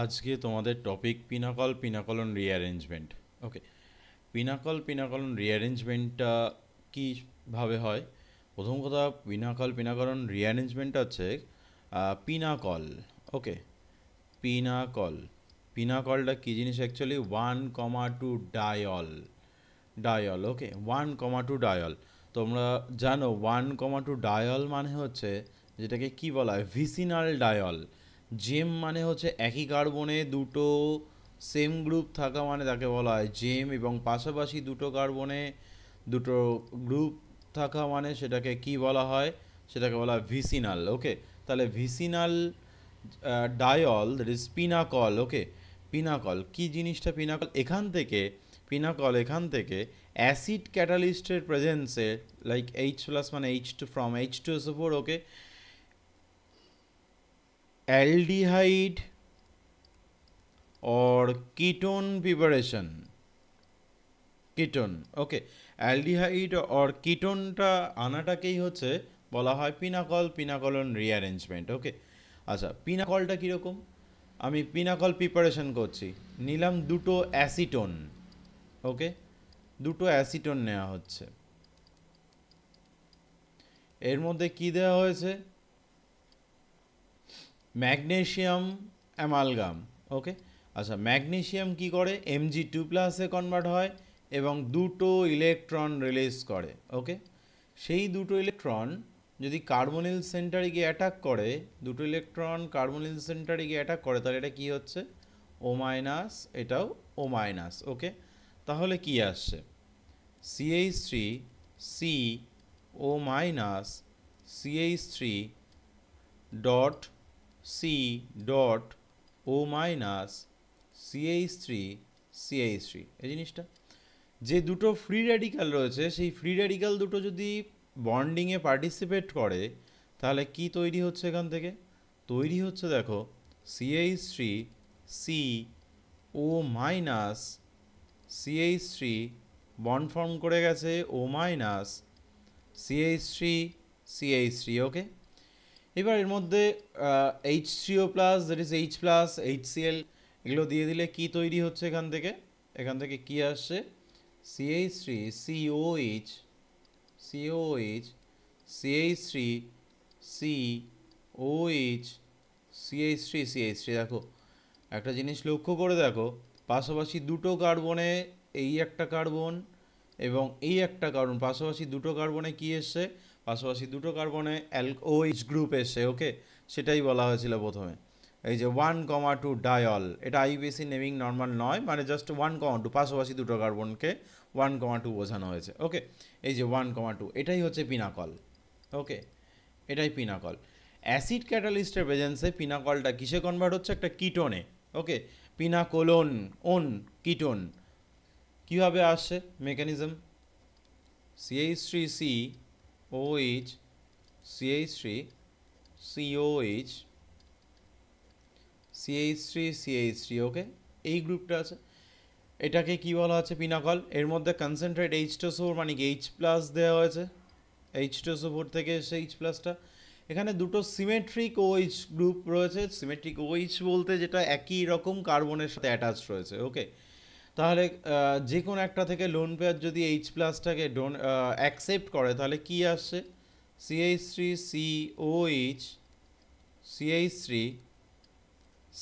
আজকে তোমাদের topic pinnacle পিনাকলন rearrangement. ওকে, pinnacle পিনাকলন রিঅ্যারেঞ্জমেন্টটা কীভাবে হয়? প্রথম কথা, পিনাকল পিনাকলন রিঅ্যারেঞ্জমেন্টটা হচ্ছে পিনাকল। ওকে, পিনাকল পিনাকলটা কী জিনিস অ্যাকচুয়ালি? 1,2 ডায়ল। ডায়ল, ওকে, 1,2 ডায়ল। তোমরা জানো 1,2 ডায়ল মানে হচ্ছে যেটাকে কি বলা হয়? Vicinal dial. জেম মানে হচ্ছে একই কার্বনে দুটো সেম গ্রুপ থাকা, মানে তাকে বলা হয় জেম, এবং পাশাপাশি দুটো কার্বনে দুটো গ্রুপ থাকা মানে সেটাকে কি বলা হয়? সেটাকে বলা হয় ভিসিনাল। ওকে, তাহলে vicinal diol, that is pinacol. Okay, pinacol কী জিনিসটা? পিনাকল এখান থেকে অ্যাসিড ক্যাটালিস্টের প্রেজেন্সে, লাইক এইচ প্লাস মানে H two, from H two S four, okay, aldehyde or ketone preparation, ketone, okay, aldehyde or কিটোনটা আনাটাকেই হচ্ছে বলা হয় পিনাকল পিনাকলন রিঅ্যারেঞ্জমেন্ট। ওকে, আচ্ছা, পিনাকলটা কীরকম? আমি পিনাকল প্রিপারেশন করছি, নিলাম দুটো অ্যাসিটোন। ওকে, দুটো অ্যাসিটোন নেওয়া হচ্ছে, এর মধ্যে কি দেওয়া হয়েছে? Magnesium amalgam. ওকে, আচ্ছা, ম্যাগনেশিয়াম কি করে? Mg2 প্লাসে কনভার্ট হয় এবং দুটো ইলেকট্রন রিলিজ করে। ওকে, সেই দুটো ইলেকট্রন যদি কার্বনিল সেন্টারে গিয়ে অ্যাটাক করে, দুটো ইলেকট্রন কার্বনিল সেন্টারে গিয়ে অ্যাটাক করে, তাহলে এটা কি হচ্ছে? ও মাইনাস, এটাও ও মাইনাস। ওকে, তাহলে কি আসছে? CH3 C O minus CH3 dot C dot O minus CH3 CH3। এই জিনিসটা, যে দুটো ফ্রি র্যাডিক্যাল রয়েছে, সেই ফ্রি র্যাডিক্যাল দুটো যদি বন্ডিংয়ে পার্টিসিপেট করে, তাহলে কি তৈরি হচ্ছে? এখান থেকে তৈরি হচ্ছে, দেখো, CH3 C O minus CH3 bond form করে গেছে ও মাইনাস CH3 CH3। ওকে, এবার এর মধ্যে H3O plus, that is H plus, HCl, এগুলো দিয়ে দিলে কি তৈরি হচ্ছে? এখান থেকে কি আসছে? CH3 COH COH CH3 COH CH3 CH3। দেখো, একটা জিনিস লক্ষ্য করে দেখো, পাশাপাশি দুটো কার্বনে, এই একটা কার্বন এবং এই একটা কার্বন, পাশাপাশি দুটো কার্বনে কি এসছে? পাশাপাশি দুটো কার্বনে OH গ্রুপ এসছে। ওকে, সেটাই বলা হয়েছিল প্রথমে, এই যে 1,2 ডায়ল, এটা আইপিএসি নেমিং নর্মাল নয়, মানে জাস্ট 1,2, পাশাপাশি দুটো কার্বনকে 1,2 বোঝানো হয়েছে। ওকে, এই যে 1,2, এটাই হচ্ছে পিনাকল। ওকে, এটাই পিনাকল। অ্যাসিড ক্যাটালিস্টের প্রেজেন্সে পিনাকলটা কিসে কনভার্ট হচ্ছে? একটা কিটোনে। ওকে, পিনাকোলন ওন কিটোন। কীভাবে আসছে mechanism? CH3 COH CH3 COH CH3 CH3। ওকে, এই গ্রুপটা আছে, এটাকে কি বলা হচ্ছে? পিনাকল। এর মধ্যে কনসেন্ট্রেট H2SO4, মানে কি H প্লাস দেওয়া হয়েছে, H2SO4 থেকে এসে H প্লাসটা। এখানে দুটো সিমেট্রিক OH গ্রুপ রয়েছে। সিমেট্রিক OH বলতে যেটা একই রকম কার্বনের সাথে অ্যাটাচ রয়েছে। ওকে, তাহলে যে কোনো একটা থেকে লোন পেয়ার যদি H প্লাসটাকে অ্যাকসেপ্ট করে, তাহলে কি আসছে? CH3 COH CH3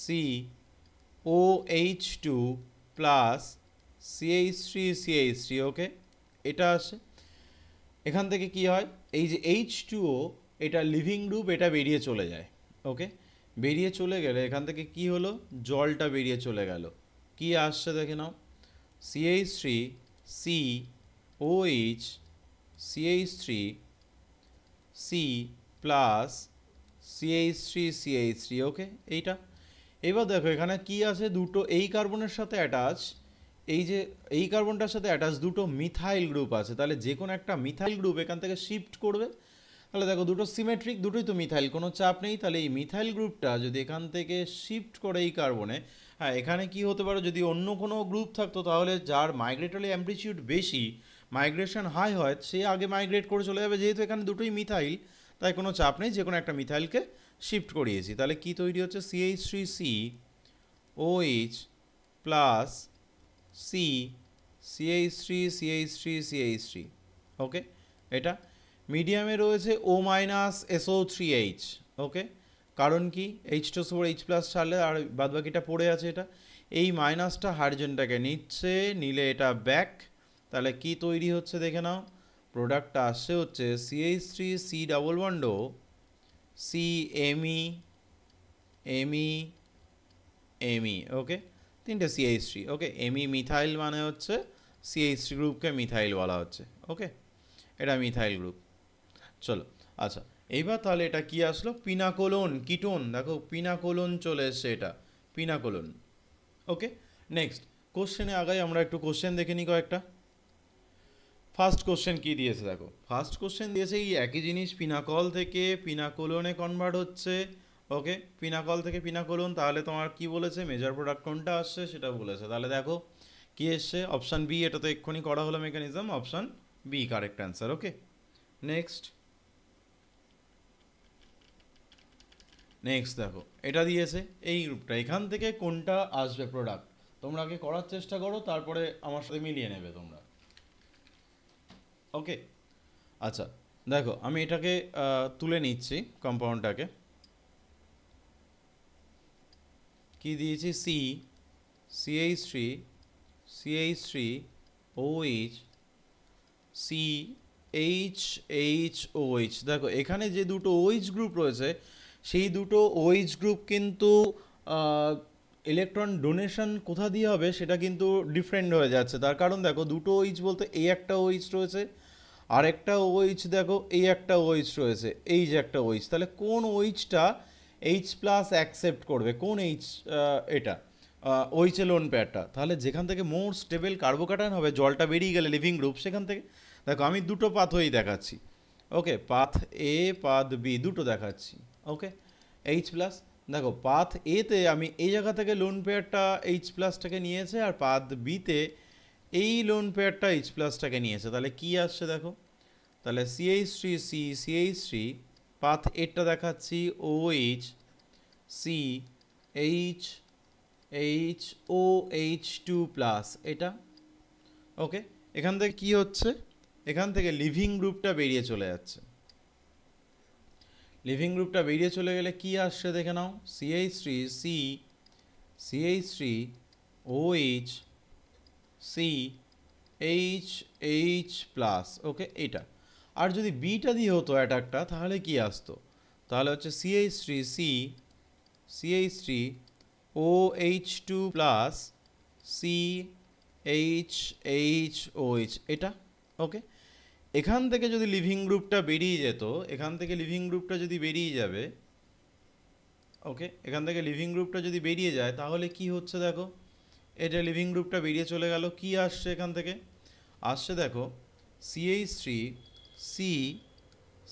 COH2 plus CH3 CH3। Okay, এটা আসে। এখান থেকে কি হয়? এই যে H2O, এটা লিভিং গ্রুপ, এটা বেরিয়ে চলে যায়। ওকে, বেরিয়ে চলে গেলে এখান থেকে কি হলো? জলটা বেরিয়ে চলে গেল। কি আসছে দেখে নাও, CH3 COH CH3 C plus CH3 CH3। ওকে, এইটা। এবার দেখো এখানে কি আছে? দুটো এই কার্বনের সাথে অ্যাটাচ, এই যে এই কার্বনটার সাথে অ্যাটাচ দুটো মিথাইল গ্রুপ আছে। তাহলে যে কোনো একটা মিথাইল গ্রুপ এখান থেকে শিফট করবে। তাহলে দেখো, দুটো সিমেট্রিক, দুটোই তো মিথাইল, কোনো চাপ নেই। তাহলে এই মিথাইল গ্রুপটা যদি এখান থেকে শিফট করে এই কার্বনে, হ্যাঁ, এখানে কি হতে পারে? যদি অন্য কোনো গ্রুপ থাকতো, তাহলে যার মাইগ্রেটরি অ্যাম্প্লিটিউড বেশি, মাইগ্রেশন হাই হয়, সে আগে মাইগ্রেট করে চলে যাবে। যেহেতু এখানে দুটোই মিথাইল, তাই কোনো চাপ নেই, যে কোনো একটা মিথাইলকে শিফট করিয়েছি। তাহলে কি তৈরি হচ্ছে? CH3 C OH plus C CH3 CH3 CH3, okay. এটা মিডিয়ামে রয়েছে O মাইনাস SO3H, ওকে। কারণ কি H2 ওপর H প্লাস ছাড়লে আর বাদবাকিটা পড়ে আছে, এটা এই মাইনাসটা হাইড্রোজেনটাকে নিচ্ছে, নিলে এটা ব্যাক, তাহলে কি তৈরি হচ্ছে দেখে নাও, প্রোডাক্টটা আসছে হচ্ছে CH3 C ডাবল বন্ড ও CMe ME ME, ওকে, তিনটে CH3, ওকে। ME মিথাইল মানে হচ্ছে CH3 গ্রুপকে মিথাইল বলা হচ্ছে, ওকে, এটা মিথাইল গ্রুপ। চলো, আচ্ছা, এইবার তাহলে এটা কি আসলো, পিনাকোলন কিটোন, দেখো পিনাকোলন চলে এসছে, এটা পিনাকোলন, ওকে। নেক্সট কোশ্চেনে আগাই, আমরা একটু কোশ্চেন দেখে নিই কয়েকটা। ফার্স্ট কোশ্চেন কি দিয়েছে দেখো, ফার্স্ট কোশ্চেন দিয়েছে এই একই জিনিস, পিনাকল থেকে পিনাকোলনে কনভার্ট হচ্ছে, ওকে, পিনাকল থেকে পিনাকোলন, তাহলে তোমার কি বলেছে, মেজর প্রোডাক্ট কোনটা আসছে সেটা বলেছে, তাহলে দেখো কি এসছে, অপশান বি, এটা তো এক্ষুনি করা হলো mechanism, option B correct answer, okay. Next দেখো এটা দিয়েছে এই গ্রুপটা, এখান থেকে কোনটা আসবে প্রোডাক্ট, তোমরা আগে করার চেষ্টা করো, তারপরে আমার সাথে মিলিয়ে নেবে তোমরা, ওকে। আচ্ছা দেখো, আমি এটাকে তুলে নিচ্ছি, কম্পাউন্ডটাকে কি দিয়েছি, CH3 CH3 OH CHHOH, দেখো এখানে যে দুটো OH গ্রুপ রয়েছে সেই দুটো OH গ্রুপ কিন্তু ইলেকট্রন ডোনেশন কোথা দিয়ে হবে সেটা কিন্তু ডিফারেন্ট হয়ে যাচ্ছে, তার কারণ দেখো দুটো OH বলতে এই একটা OH রয়েছে, আর একটা OH দেখো এই একটা OH রয়েছে, এই যে একটা OH, তাহলে কোন OH-টা H প্লাস অ্যাকসেপ্ট করবে, কোন H, এটা OH এর লোন পেয়ারটা, তাহলে যেখান থেকে মোর স্টেবল কার্বোক্যাটায়ন হবে, জলটা বেরিয়ে গেলে লিভিং গ্রুপ, সেখান থেকে দেখো আমি দুটো পাথই দেখাচ্ছি, ওকে, পাথ এ পাথ বি দুটো দেখাচ্ছি, ওকে। H প্লাস, দেখো পাথ এতে আমি এই জায়গা থেকে লোন পেয়ারটা H প্লাসটাকে নিয়েছে, আর পাথ বিতে এই লোন পেয়ারটা H প্লাসটাকে নিয়েছে, তাহলে কি আসছে দেখো, তাহলে CH3C CH3, পাথ এরটা দেখাচ্ছি OH CHHOH2 প্লাস, এটা ওকে। এখান থেকে কি হচ্ছে, এখান থেকে লিভিং গ্রুপটা বেরিয়ে চলে যাচ্ছে, লিভিং গ্রুপটা বেরিয়ে চলে গেলে কি আসছে দেখে নাও, CH3C CH3 OH CHH plus, okay, এটা। আর যদি বিটা দিয়ে হতো অ্যাটাকটা তাহলে কি আসতো, তাহলে হচ্ছে CH3C CH3 OH2 plus CHHOH, এটা ওকে। এখান থেকে যদি লিভিং গ্রুপটা বেরিয়ে যেত, এখান থেকে লিভিং গ্রুপটা যদি বেরিয়ে যাবে, ওকে, এখান থেকে লিভিং গ্রুপটা যদি বেরিয়ে যায় তাহলে কি হচ্ছে দেখো, এটা লিভিং গ্রুপটা বেরিয়ে চলে গেল, কি আসছে এখান থেকে, আসছে দেখো CH3C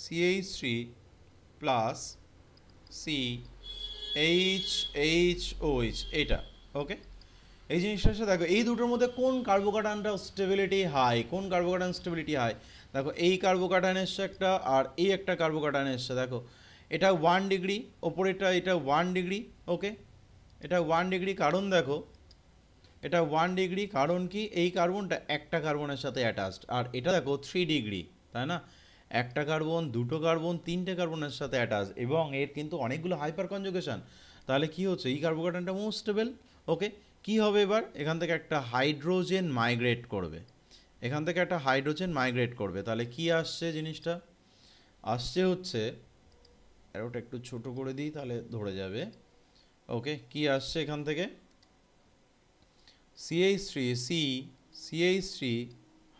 CH3 প্লাস CHHOH, এটা ওকে। এই জিনিসটা এসে দেখো এই দুটোর মধ্যে কোন কার্বোক্যাটায়নটা স্টেবিলিটি হাই, কোন কার্বোক্যাটায়ন স্টেবিলিটি হাই, দেখো এই কার্বোক্যাটায়ন এসছে একটা, আর এই একটা কার্বোক্যাটায়ন এসছে, দেখো এটা 1 ডিগ্রি, ওপরেটা এটা 1 ডিগ্রি, ওকে, এটা 1 ডিগ্রি, কারণ দেখো এটা 1 ডিগ্রি, কারণ কি এই কার্বনটা একটা কার্বনের সাথে অ্যাটাচড, আর এটা দেখো 3 ডিগ্রি, তাই না, একটা কার্বন, দুটো কার্বন, তিনটে কার্বনের সাথে অ্যাটাচ, এবং এর কিন্তু অনেকগুলো হাইপার কনজুগেশন, তাহলে কি হচ্ছে এই কার্বোক্যাটায়নটা মোস্ট স্টেবল, ওকে। কি হবে এবার, এখান থেকে একটা হাইড্রোজেন মাইগ্রেট করবে, এখান থেকে একটা হাইড্রোজেন মাইগ্রেট করবে, তাহলে কি আসছে জিনিসটা, আসছে হচ্ছে, অ্যারোটা একটু ছোট করে দিই তাহলে ধরে যাবে, ওকে, কি আসছে এখান থেকে, CH3C CH3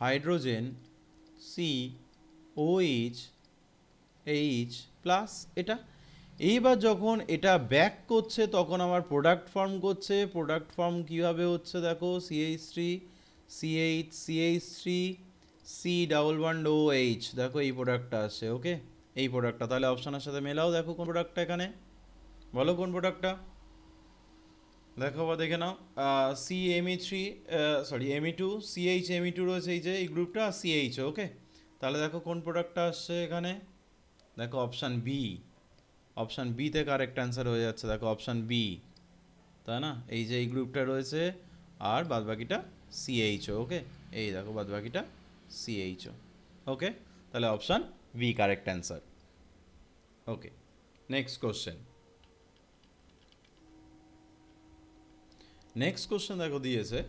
hydrogen COH H plus, এটা। এইবার যখন এটা ব্যাক করছে তখন আমার প্রোডাক্ট ফর্ম করছে, প্রোডাক্ট ফর্ম কীভাবে হচ্ছে দেখো, CH3 CH3 C double bond OH, দেখো এই প্রোডাক্টটা আসছে, ওকে, এই প্রোডাক্টটা, তাহলে অপশানের সাথে মেলাও, দেখো কোন প্রোডাক্টটা এখানে, বলো কোন প্রোডাক্টটা, দেখো বা দেখে নাও, CMe3 সরি Me2 CHMe2 রয়েছে এই যে এই গ্রুপটা, CH, ওকে, তাহলে দেখো কোন প্রোডাক্টটা আসছে এখানে, দেখো অপশান বি, অপশান বিতে কারেক্ট অ্যান্সার হয়ে যাচ্ছে, দেখো অপশান বি, তাই না? এই যে এই গ্রুপটা রয়েছে আর বাদবাকিটা সিএইচও। ওকে, এই দেখো বাদবাকিটা সিএইচও। ওকে, তাহলে option B correct answer. Okay, next question. Next question দেখো দিয়েছে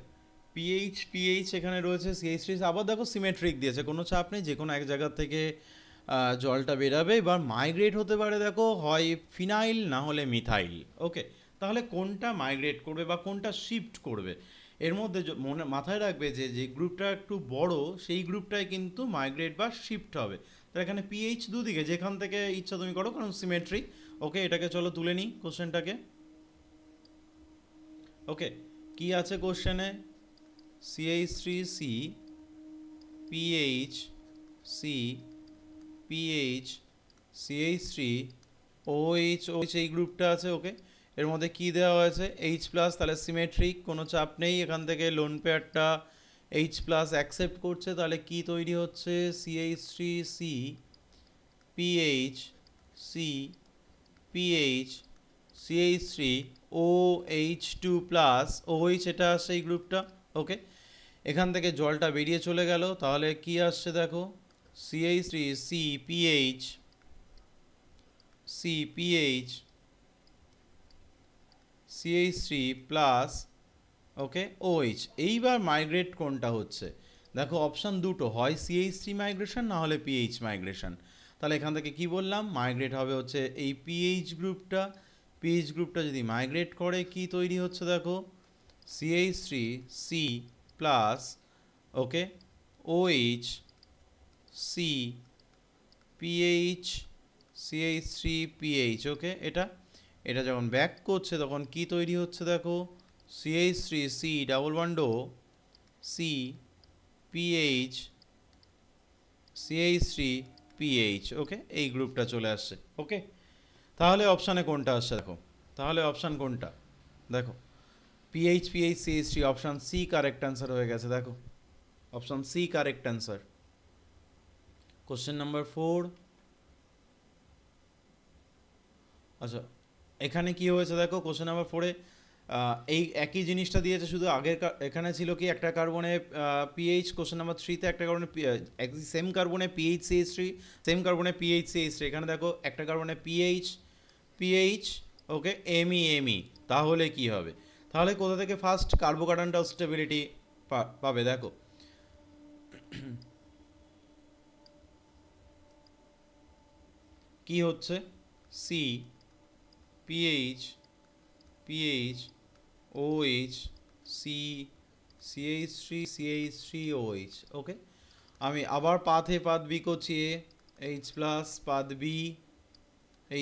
পিএইচ এখানে রয়েছে, সিএইচ3 আবার দেখো সিমেট্রিক দিয়েছে, কোনো চাপ নেই, যে কোনো এক জায়গা থেকে জলটা বেরাবে। এবার মাইগ্রেট হতে পারে দেখো হয় ফিনাইল না হলে মিথাইল। ওকে, তাহলে কোনটা মাইগ্রেট করবে বা কোনটা শিফট করবে, এর মধ্যে মনে মাথায় রাখবে যে যে গ্রুপটা একটু বড় সেই গ্রুপটাই কিন্তু মাইগ্রেট বা শিফট হবে। তো এখানে পিএইচ দুদিকে যেখান থেকে ইচ্ছা তুমি করো, কারণ সিমেট্রি। ওকে, এটাকে চলো তুলে নিই কোশ্চেনটাকে। ওকে, কি আছে কোশ্চেনে? CH3C PH C PH CH3 OH OH এই গ্রুপটা আছে। ওকে, এর মধ্যে কি দেওয়া হয়েছে? H প্লাস, তাহলে সিমেট্রিক, কোনো চাপ নেই। এখান থেকে লোন পেয়ারটা H প্লাস অ্যাকসেপ্ট করছে, তাহলে কি তৈরি হচ্ছে? CH3C PH C PH CH3 OH2 plus OH, এটা আসছে এই গ্রুপটা। ওকে, এখান থেকে জলটা বেরিয়ে চলে গেল, তাহলে কি আসছে দেখো? CH3 CPH CPH CH3 plus ওকে OH। এইবার মাইগ্রেট কোনটা হচ্ছে দেখো, অপশান দুটো, হয় CH3 মাইগ্রেশন না হলে PH মাইগ্রেশন। তাহলে এখান থেকে কি বললাম? মাইগ্রেট হবে হচ্ছে এই PH গ্রুপটা। PH গ্রুপটা যদি মাইগ্রেট করে কি তৈরি হচ্ছে দেখো? CH3C প্লাস ওকে OH C PH CH3 PH। ওকে, এটা যখন ব্যাক করছে তখন কি তৈরি হচ্ছে দেখো? CH3C ডাবল বন্ড ও C PH CH3 PH। ওকে, এই গ্রুপটা চলে আসছে। ওকে, তাহলে অপশানে কোনটা আসছে দেখো? তাহলে অপশান কোনটা দেখো? PH CH3, option C correct answer হয়ে গেছে। দেখো option C correct answer. Question number 4। আচ্ছা, এখানে কি হয়েছে দেখো? কোশ্চেন নাম্বার 4-এ এই একই জিনিসটা দিয়েছে, শুধু আগের এখানে ছিল কি একটা কার্বনে পিএইচ, কোশ্চেন নাম্বার 3-তে একটা কার্বনে সেম কার্বনে পিএইচ CH3, সেম কার্বনে পিএইচ CH3। এখানে দেখো একটা কার্বনে পিএইচ ওকে এমই। তাহলে কি হবে? তাহলে কোথা থেকে ফার্স্ট কার্বোকার্বনটা স্টেবিলিটি পাবে দেখো? কি হচ্ছে? C PH OH C CH3 OH। Okay, আমি আবার পাথ এ পাথ বি করছি, H plus path B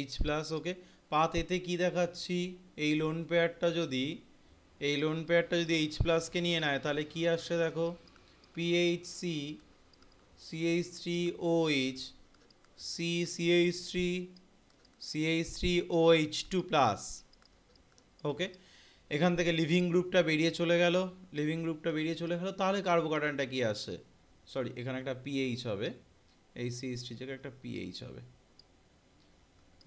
H plus. Okay, path এতে কি দেখাচ্ছি? এই লোন পেয়ারটা যদি H প্লাসকে নিয়ে নেয় তাহলে কি আসছে দেখো? PHC CH3 OH C CH3 OH2 plus. Okay, এখান থেকে লিভিং গ্রুপটা বেরিয়ে চলে গেল, তাহলে কার্বোকার্বনটা কি আসে? সরি, এখানে একটা পিএইচ হবে, এই CH3 থেকে একটা পিএইচ হবে,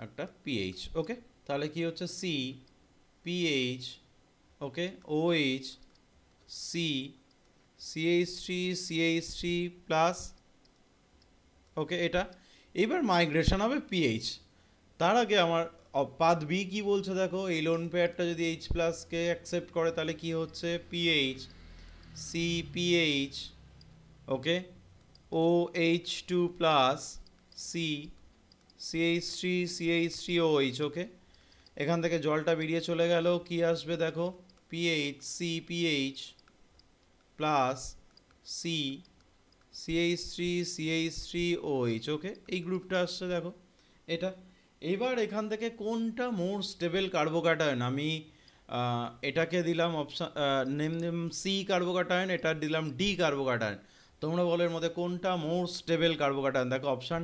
একটা পিএইচ। ওকে, তাহলে কি হচ্ছে? সি পিএইচ ওকে OH C CH3 plus. Okay, এটা এবার মাইগ্রেশন হবে পিএইচ। তার আগে আমার পাথ বি কি বলছে দেখো? এই লোন পেয়ারটা যদি H প্লাসকে অ্যাকসেপ্ট করে তাহলে কি হচ্ছে? পিএইচ CPH ওকে OH2 প্লাস CH3 OH। ওকে, এখান থেকে জলটা বেরিয়ে চলে গেল, কি আসবে দেখো? PH CPH plus CH3 OH। ওকে, এই গ্রুপটা আসছে দেখো এটা। এবার এখান থেকে কোনটা মোর স্টেবল কার্বোক্যাটায়ন? আমি এটাকে দিলাম অপশান নেম সি কার্বোক্যাটায়ন, এটা দিলাম ডি কার্বোক্যাটায়ন। তোমরা বলো এর মধ্যে কোনটা মোর স্টেবল কার্বোক্যাটায়ন? দেখো option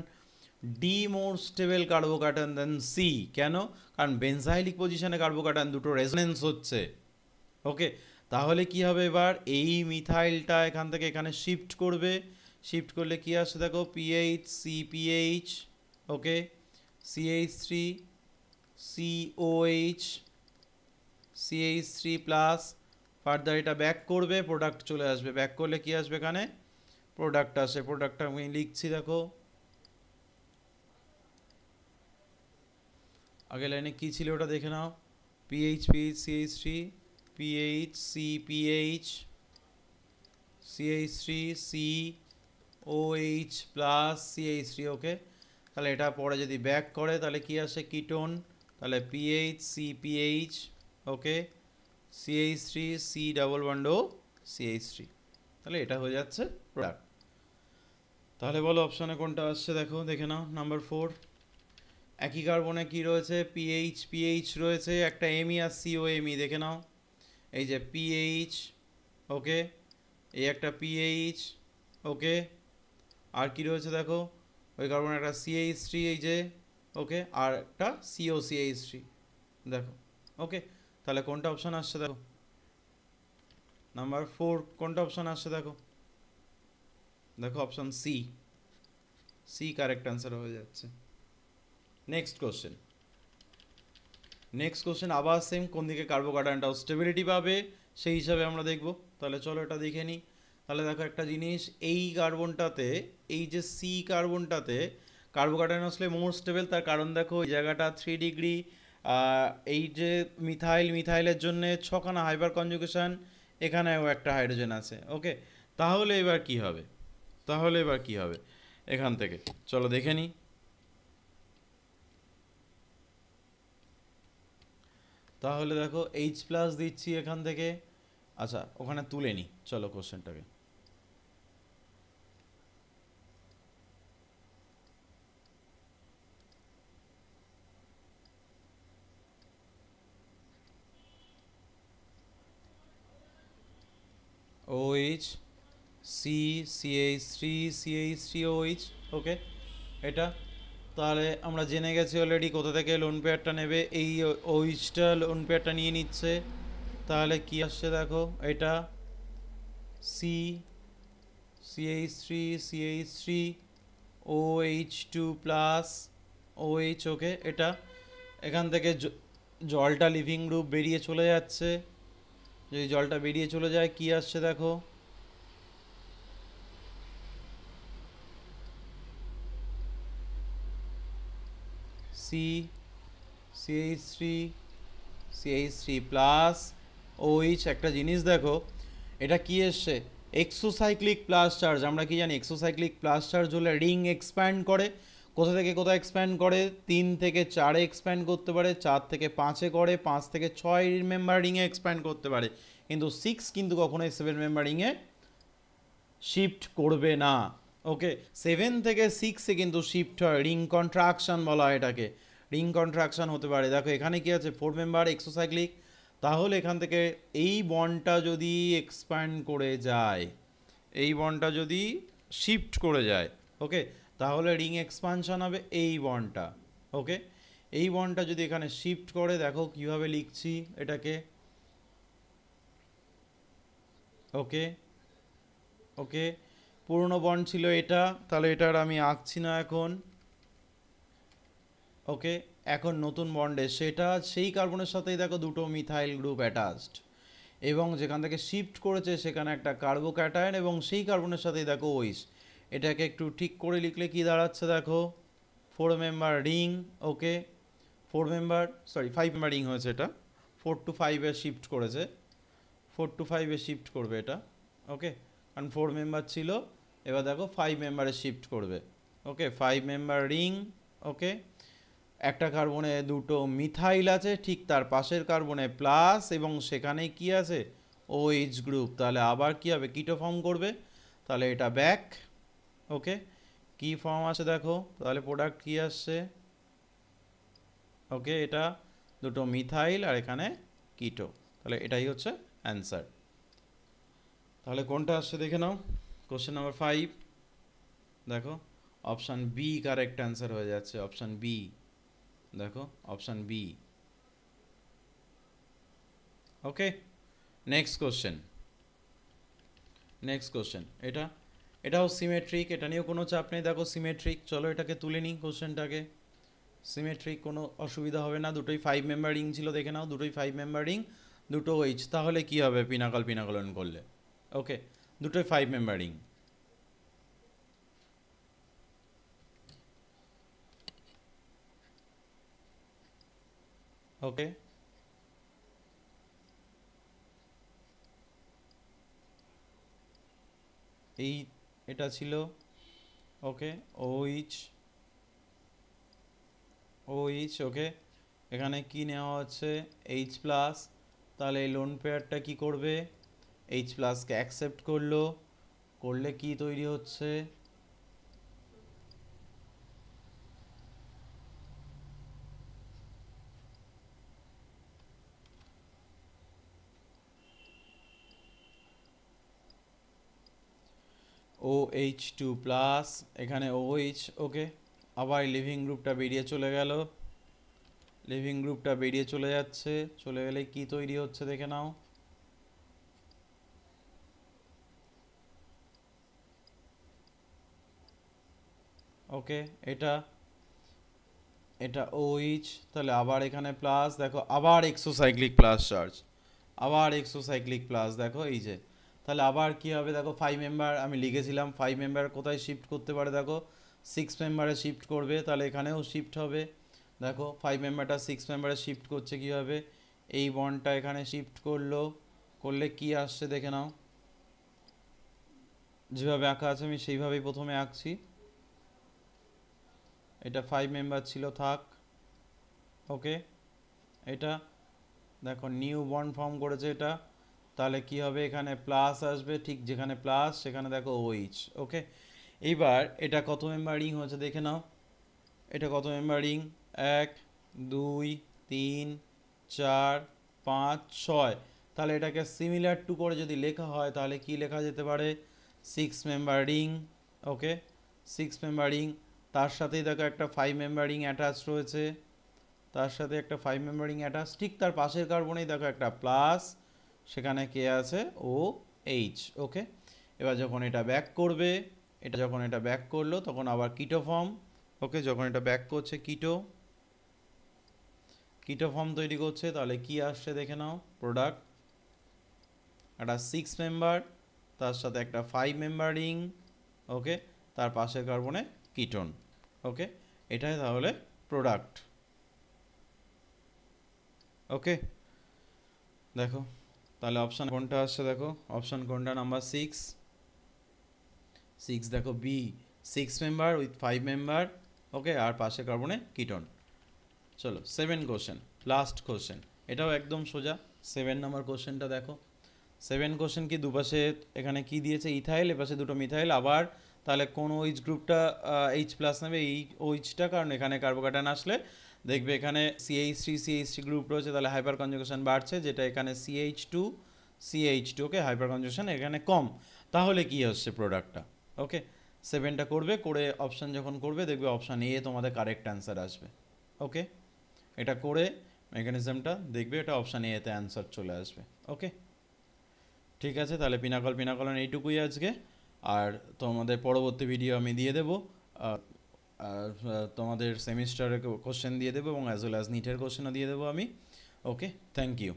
D more stable carbocation than C. কেন? কারণ বেনজাইলিক পজিশনে কার্বোক্যাটায়ন দুটো রেজোনেন্স হচ্ছে। ওকে, তাহলে কি হবে? এবার এই মিথাইলটা এখান থেকে এখানে শিফট করবে, শিফট করলে কি আসছে দেখো? পিএইচ CPH ওকে CH3 COH CH3 plus, further এটা ব্যাক করবে, প্রোডাক্ট চলে আসবে, ব্যাক করলে কি আসবে এখানে প্রোডাক্ট আসে, প্রোডাক্টটা আমি লিখছি দেখো। আগের লাইনে কী ছিল ওটা দেখে নাও, PH CH3 PH CPH CH3 COH plus CH3, ওকে। তাহলে এটা পরে যদি ব্যাক করে তাহলে কি আসে কিটোন, তাহলে PH CPH, ওকে, CH3 C ডাবল বন্ড ও CH3, তাহলে এটা হয়ে যাচ্ছে প্রোডাক্ট। তাহলে বলো অপশানে কোনটা আসছে, দেখো দেখে নাও। নাম্বার 4, একই কার্বনে কি রয়েছে, PH রয়েছে, একটা এমই আর COMe দেখে নাও, এই যে PH, ওকে, এই একটা PH, ওকে, আর কি রয়েছে দেখো, ওই কার্বনে একটা CH3, এই যে, ওকে, আর একটা COCH3 দেখো, ওকে। তাহলে কোনটা অপশান আসছে দেখো, নাম্বার 4 কোনটা অপশান আসছে দেখো, দেখো অপশান সি কারেক্ট অ্যান্সার হয়ে যাচ্ছে। নেক্সট কোশ্চেন আবার সেম, কোন দিকে কার্বোকাটায়নটাও স্টেবিলিটি পাবে সেই হিসাবে আমরা দেখব। তাহলে চলো এটা দেখে নিই। তাহলে দেখো একটা জিনিস, এই কার্বনটাতে, এই যে সি কার্বনটাতে কার্বোকাটায়ন আসলে মোর স্টেবল, তার কারণ দেখো এই জায়গাটা 3 ডিগ্রি, এই যে মিথাইলের জন্য 6খানা হাইপার কনজুগেশন, এখানেও একটা হাইড্রোজেন আছে, ওকে। তাহলে এবার কি হবে, এখান থেকে চলো দেখে নিই। তাহলে দেখো H প্লাস দিচ্ছি এখান থেকে, আচ্ছা ওখানে তুলে নিই, চলো কোশ্চেনটাকে। OH CH3 ওকে, এটা তাহলে আমরা জেনে গেছি অলরেডি কোথা থেকে লোন পেয়ারটা নেবে, এই OHটা লোন পেয়ারটা নিয়ে নিচ্ছে। তাহলে কি আসছে দেখো, এটা CH3 OH2 প্লাস OH, ওকে। এটা এখান থেকে জলটা লিভিং গ্রুপ বেরিয়ে চলে যাচ্ছে, যদি জলটা বেরিয়ে চলে যায় কি আসছে দেখো, CH3 প্লাস OH। একটা জিনিস দেখো, এটা কি এসছে, এক্সোসাইক্লিক প্লাস চার্জ। আমরা কি জানি এক্সোসাইক্লিক প্লাস চার্জ হলে রিং এক্সপ্যান্ড করে, কোথা থেকে কোথায় এক্সপ্যান্ড করে, 3 থেকে 4-এ এক্সপ্যান্ড করতে পারে, 4 থেকে 5-এ করে, 5 থেকে 6 মেম্বার রিংয়ে এক্সপ্যান্ড করতে পারে, কিন্তু 6 কিন্তু কখনোই 7 মেম্বার রিংয়ে শিফট করবে না, ওকে। 7 থেকে 6-এ কিন্তু শিফট হয়, রিং কন্ট্রাকশন বলা হয় এটাকে, রিং কন্ট্রাকশন হতে পারে। দেখো এখানে কি আছে, 4 মেম্বার এক্সোসাইক্লিক, তাহলে এখান থেকে এই বন্ডটা যদি এক্সপ্যান্ড করে যায়, এই বন্ডটা যদি শিফট করে যায়, ওকে, তাহলে রিং এক্সপানশন হবে এই বন্ডটা, ওকে। এই বন্ডটা যদি এখানে শিফট করে, দেখো কিভাবে লিখছি এটাকে, ওকে, ওকে। পুরনো বন্ড ছিল এটা, তাহলে এটার আমি আঁকছি না এখন, ওকে। এখন নতুন বন্ডে সেটা সেই কার্বনের সাথেই দেখো দুটো মিথাইল গ্রুপ অ্যাটাচড, এবং যেখান থেকে শিফট করেছে সেখানে একটা কার্বোক্যাটায়ন, এবং সেই কার্বনের সাথেই দেখো ওইস। এটাকে একটু ঠিক করে লিখলে কি দাঁড়াচ্ছে দেখো, 4 মেম্বার রিং, ওকে, 5 মেম্বার রিং হয়েছে এটা, 4 to 5-এ শিফট করেছে, 4 to 5-এ শিফট করবে এটা, ওকে, কারণ 4 মেম্বার ছিল, এবার দেখো 5 মেম্বারে শিফট করবে, ওকে। 5 মেম্বার রিং, ওকে। একটা কার্বনে দুটো মিথাইল আছে, ঠিক তার পাশের কার্বনে প্লাস, এবং সেখানে কি আছে OH গ্রুপ, তাহলে আবার কি হবে, কিটো ফর্ম করবে, তাহলে এটা ব্যাক, ওকে। কি ফর্ম আছে দেখো, তাহলে প্রোডাক্ট কি আসছে, ওকে, এটা দুটো মিথাইল আর এখানে কিটো, তাহলে এটাই হচ্ছে অ্যান্সার। তাহলে কোনটা আসছে দেখে নাও, কোশ্চেন নাম্বার 5, দেখো অপশান বি কারেক্ট অ্যান্সার হয়ে যাচ্ছে, অপশান বি, দেখো অপশান বি, ওকে। নেক্সট কোশ্চেন এটাও সিমেট্রিক, এটা নিয়েও কোনো চাপ নেই, দেখো সিমেট্রিক। চলো এটাকে তুলে নিই কোশ্চেনটাকে, সিমেট্রিক, কোনো অসুবিধা হবে না, দুটোই 5 মেম্বার রিং ছিল, দেখে নাও দুটোই 5 মেম্বার রিং, দুটো এইচ, তাহলে কি হবে পিনাকল পিনাকলন করলে? ওকে, দুটোই 5 মেম্বারিং। ওকে, এই এটা ছিল ওকে ওইচ ওইচ। ওকে, এখানে কি নেওয়া হচ্ছে এইচ প্লাস, তাহলে এই লোন পেয়ারটা কি করবে, এইচ প্লাসকে অ্যাকসেপ্ট করলো, করলে কি তৈরি হচ্ছে, OH2 প্লাস, এখানে OH। ওকে, আবার লিভিং গ্রুপটা বেরিয়ে চলে গেল, লিভিং গ্রুপটা বেরিয়ে চলে যাচ্ছে, চলে গেলে কি তৈরি হচ্ছে দেখে নাও, ওকে এটা এটা OH, তাহলে আবার এখানে প্লাস, দেখো আবার এক্সোসাইক্লিক প্লাস চার্জ, আবার এক্সোসাইক্লিক প্লাস, দেখো এই যে, তাহলে আবার কি হবে দেখো 5 মেম্বার আমি লিখেছিলাম, 5 মেম্বার কোথায় শিফট করতে পারে দেখো 6 মেম্বারে শিফট করবে, তাহলে এখানেও শিফট হবে, দেখো 5 মেম্বারটা 6 মেম্বারে শিফট করছে কীভাবে, এই বন্ডটা এখানে শিফট করলো, করলে কি আসছে দেখে নাও, যেভাবে আঁকা আছে আমি সেইভাবেই প্রথমে আঁকছি, এটা 5 মেম্বার ছিল থাক। ওকে, এটা দেখো নিউ বন্ড ফর্ম করেছে এটা, তাহলে কি হবে এখানে প্লাস আসবে, ঠিক যেখানে প্লাস সেখানে দেখো OH। ওকে, এইবার এটা কত মেম্বারিং হয়েছে দেখে নাও, এটা কত মেম্বারিং, 1 2 3 4 5 6, তাহলে এটাকে সিমিলার টু করে যদি লেখা হয় তাহলে কি লেখা যেতে পারে, 6 মেম্বারিং। ওকে, 6 মেম্বারিং, তার সাথেই দেখো একটা 5 মেম্বারিং অ্যাটাচ রয়েছে, তার সাথে একটা 5 মেম্বারিং অ্যাটাচ, ঠিক তার পাশের কার্বনেই দেখো একটা প্লাস, সেখানে কে আছে OH। ওকে, এবার যখন এটা ব্যাক করবে, এটা যখন এটা ব্যাক করলো তখন আবার কিটো ফর্ম। ওকে, যখন এটা ব্যাক করছে কিটো ফর্ম তৈরি করছে, তাহলে কি আসছে দেখে নাও, প্রোডাক্ট একটা 6 মেম্বার, তার সাথে একটা 5 মেম্বার রিং। ওকে, তার পাশের কার্বনে কিটোন। ওকে, এটাই তাহলে প্রোডাক্ট। ওকে, দেখো তাহলে অপশান কোনটা আসছে, দেখো অপশান কোনটা, নাম্বার 6 দেখো বি, 6 মেম্বার উইথ 5 মেম্বার। ওকে, আর পাশে কার্বনে কিটোন। চলো 7 কোশ্চেন, লাস্ট কোশ্চেন, এটাও একদম সোজা। 7 নাম্বার কোশ্চেনটা দেখো, 7 কোশ্চেন কি, দুপাশে এখানে কি দিয়েছে ইথাইল, এপাশে দুটো মিথাইল, আবার তাহলে কোন OH গ্রুপটা H প্লাস নেবে, এই OHটা, কারণ এখানে কার্বোক্যাটায়ন আসলে দেখবে এখানে CH3 গ্রুপ রয়েছে, তাহলে হাইপার কনজুগেশন বাড়ছে, যেটা এখানে CH2। ওকে, হাইপার কনজুগেশন এখানে কম, তাহলে কি হচ্ছে প্রোডাক্টটা। ওকে, 7টা করবে, করে অপশান যখন করবে দেখবে অপশান এ তোমাদের কারেক্ট অ্যান্সার আসবে। ওকে, এটা করে মেকানিজমটা দেখবে, এটা অপশান এতে অ্যান্সার চলে আসবে। ওকে, ঠিক আছে, তাহলে পিনাকলন এইটুকুই আজকে, আর তোমাদের পরবর্তী ভিডিও আমি দিয়ে দেবো, তোমাদের সেমিস্টারের কোশ্চেন দিয়ে দেবো এবং অ্যাজ ওয়েল অ্যাজ নিটের কোশ্চেনও দিয়ে দেবো আমি। ওকে, থ্যাংক ইউ।